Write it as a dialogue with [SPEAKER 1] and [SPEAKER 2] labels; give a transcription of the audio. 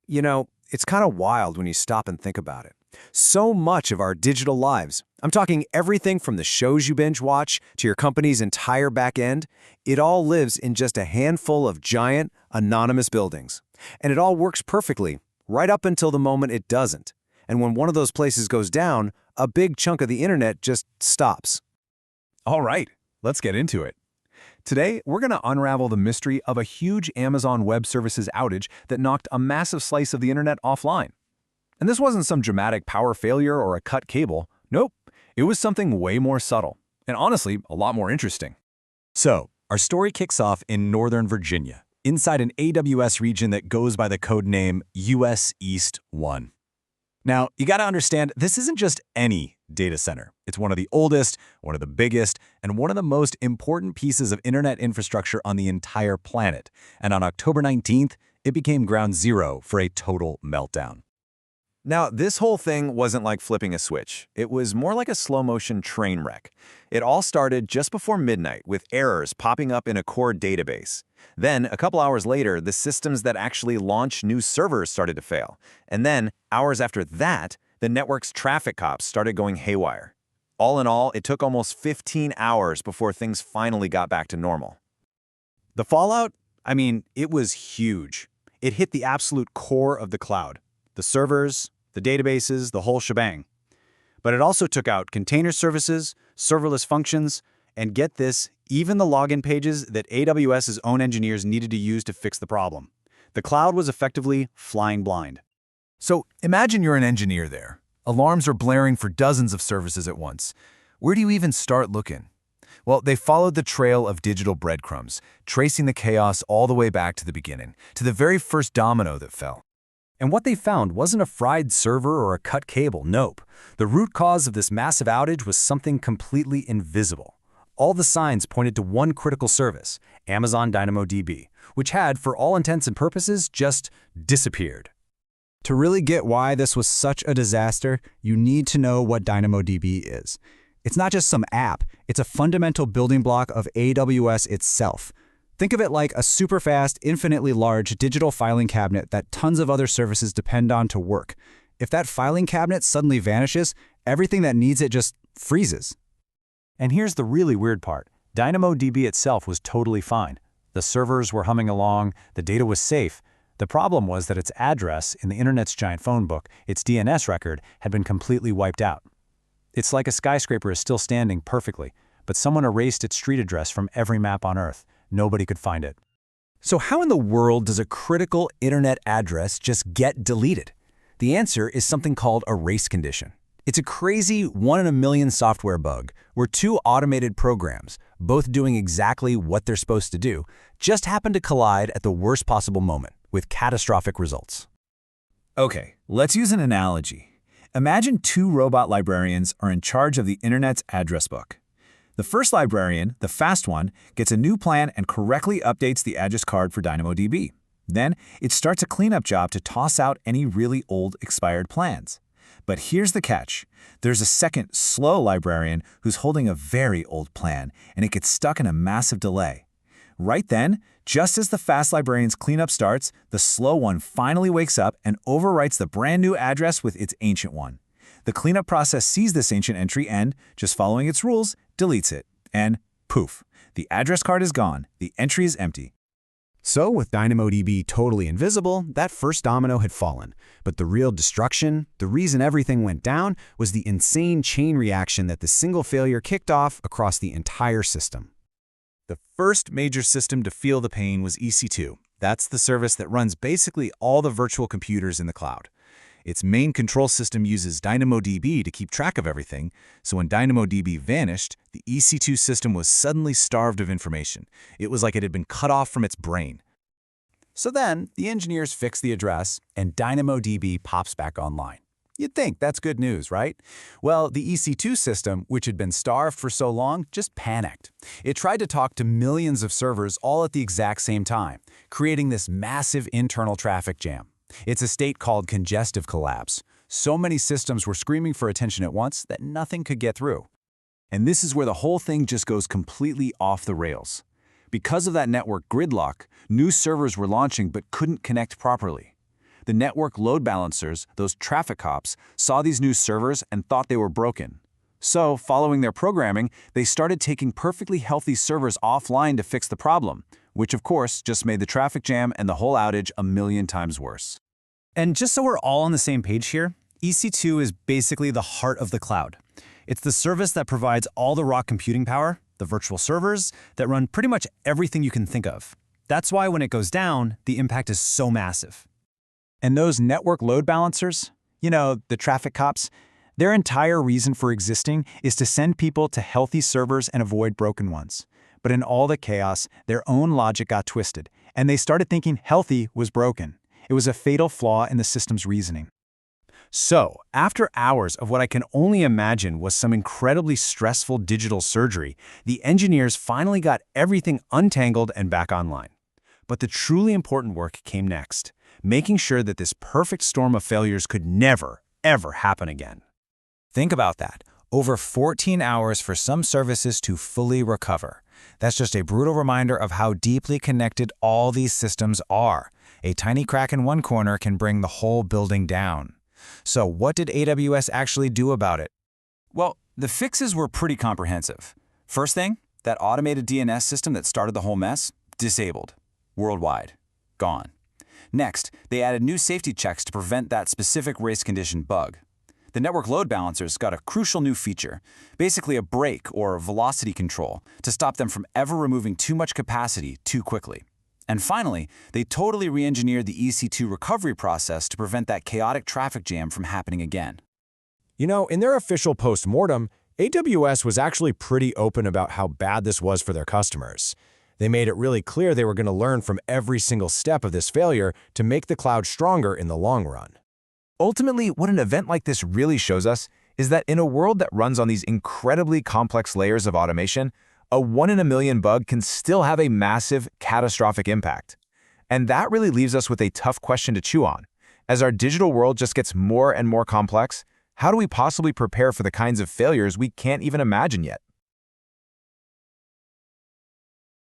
[SPEAKER 1] It's kind of wild when you stop and think about it. So much of our digital lives, I'm talking everything from the shows you binge watch to your company's entire back end, it all lives in just a handful of giant, anonymous buildings. And it all works perfectly, right up until the moment it doesn't. And when one of those places goes down, a big chunk of the internet just stops.
[SPEAKER 2] All right, let's get into it. Today, we're going to unravel the mystery of a huge Amazon Web Services outage that knocked a massive slice of the internet offline. And this wasn't some dramatic power failure or a cut cable. Nope, it was something way more subtle, and honestly, a lot more interesting.
[SPEAKER 3] So, our story kicks off in Northern Virginia, inside an AWS region that goes by the code name US East 1. Now, you got to understand, this isn't just any data center. It's one of the oldest, one of the biggest, and one of the most important pieces of internet infrastructure on the entire planet. And on October 19th, it became ground zero for a total meltdown.
[SPEAKER 2] Now, this whole thing wasn't like flipping a switch. It was more like a slow-motion train wreck. It all started just before midnight with errors popping up in a core database. Then, a couple hours later, the systems that actually launch new servers started to fail. And then, hours after that, the network's traffic cops started going haywire. All in all, it took almost 15 hours before things finally got back to normal.
[SPEAKER 3] The fallout? It was huge. It hit the absolute core of the cloud. The servers, the databases, the whole shebang. But it also took out container services, serverless functions, and get this, even the login pages that AWS's own engineers needed to use to fix the problem. The cloud was effectively flying blind.
[SPEAKER 2] So imagine you're an engineer there. Alarms are blaring for dozens of services at once. Where do you even start looking? Well, they followed the trail of digital breadcrumbs, tracing the chaos all the way back to the beginning, to the very first domino that fell.
[SPEAKER 3] And what they found wasn't a fried server or a cut cable, nope. The root cause of this massive outage was something completely invisible. All the signs pointed to one critical service, Amazon DynamoDB, which had, for all intents and purposes, just disappeared. To really get why this was such a disaster, you need to know what DynamoDB is. It's not just some app, it's a fundamental building block of AWS itself. Think of it like a super fast, infinitely large digital filing cabinet that tons of other services depend on to work. If that filing cabinet suddenly vanishes, everything that needs it just freezes. And here's the really weird part. DynamoDB itself was totally fine. The servers were humming along, the data was safe. The problem was that its address in the internet's giant phone book, its DNS record, had been completely wiped out. It's like a skyscraper is still standing perfectly, but someone erased its street address from every map on Earth. Nobody could find it. So how in the world does a critical internet address just get deleted? The answer is something called a race condition. It's a crazy 1 in a million software bug where two automated programs, both doing exactly what they're supposed to do, just happen to collide at the worst possible moment with catastrophic results.
[SPEAKER 2] Okay, let's use an analogy. Imagine two robot librarians are in charge of the internet's address book. The first librarian, the fast one, gets a new plan and correctly updates the address card for DynamoDB. Then, it starts a cleanup job to toss out any really old, expired plans. But here's the catch. There's a second, slow librarian who's holding a very old plan, and it gets stuck in a massive delay. Right then, just as the fast librarian's cleanup starts, the slow one finally wakes up and overwrites the brand new address with its ancient one. The cleanup process sees this ancient entry and, just following its rules, deletes it. And poof, the address card is gone, the entry is empty.
[SPEAKER 3] So with DynamoDB totally invisible, that first domino had fallen. But the real destruction, the reason everything went down, was the insane chain reaction that the single failure kicked off across the entire system.
[SPEAKER 2] The first major system to feel the pain was EC2. That's the service that runs basically all the virtual computers in the cloud. Its main control system uses DynamoDB to keep track of everything, so when DynamoDB vanished, the EC2 system was suddenly starved of information. It was like it had been cut off from its brain.
[SPEAKER 3] So then, the engineers fix the address, and DynamoDB pops back online. You'd think that's good news, right? Well, the EC2 system, which had been starved for so long, just panicked. It tried to talk to millions of servers all at the exact same time, creating this massive internal traffic jam. It's a state called congestive collapse. So many systems were screaming for attention at once that nothing could get through. And this is where the whole thing just goes completely off the rails. Because of that network gridlock, new servers were launching but couldn't connect properly.
[SPEAKER 2] The network load balancers, those traffic cops, saw these new servers and thought they were broken. So, following their programming, they started taking perfectly healthy servers offline to fix the problem, which of course just made the traffic jam and the whole outage a million times worse.
[SPEAKER 3] And just so we're all on the same page here, EC2 is basically the heart of the cloud. It's the service that provides all the raw computing power, the virtual servers, that run pretty much everything you can think of. That's why when it goes down, the impact is so massive.
[SPEAKER 4] And those network load balancers, the traffic cops, their entire reason for existing is to send people to healthy servers and avoid broken ones. But in all the chaos, their own logic got twisted, and they started thinking healthy was broken. It was a fatal flaw in the system's reasoning.
[SPEAKER 1] So, after hours of what I can only imagine was some incredibly stressful digital surgery, the engineers finally got everything untangled and back online. But the truly important work came next, making sure that this perfect storm of failures could never, ever happen again.
[SPEAKER 5] Think about that. Over 14 hours for some services to fully recover. That's just a brutal reminder of how deeply connected all these systems are. A tiny crack in one corner can bring the whole building down. So what did AWS actually do about it?
[SPEAKER 2] Well, the fixes were pretty comprehensive. First thing, that automated DNS system that started the whole mess, disabled. Worldwide. Gone. Next, they added new safety checks to prevent that specific race condition bug. The network load balancers got a crucial new feature, basically a brake or velocity control, to stop them from ever removing too much capacity too quickly. And finally, they totally re-engineered the EC2 recovery process to prevent that chaotic traffic jam from happening again.
[SPEAKER 1] In their official post-mortem, AWS was actually pretty open about how bad this was for their customers. They made it really clear they were going to learn from every single step of this failure to make the cloud stronger in the long run.
[SPEAKER 5] Ultimately, what an event like this really shows us is that in a world that runs on these incredibly complex layers of automation, a 1 in a million bug can still have a massive, catastrophic impact. And that really leaves us with a tough question to chew on. As our digital world just gets more and more complex, how do we possibly prepare for the kinds of failures we can't even imagine yet?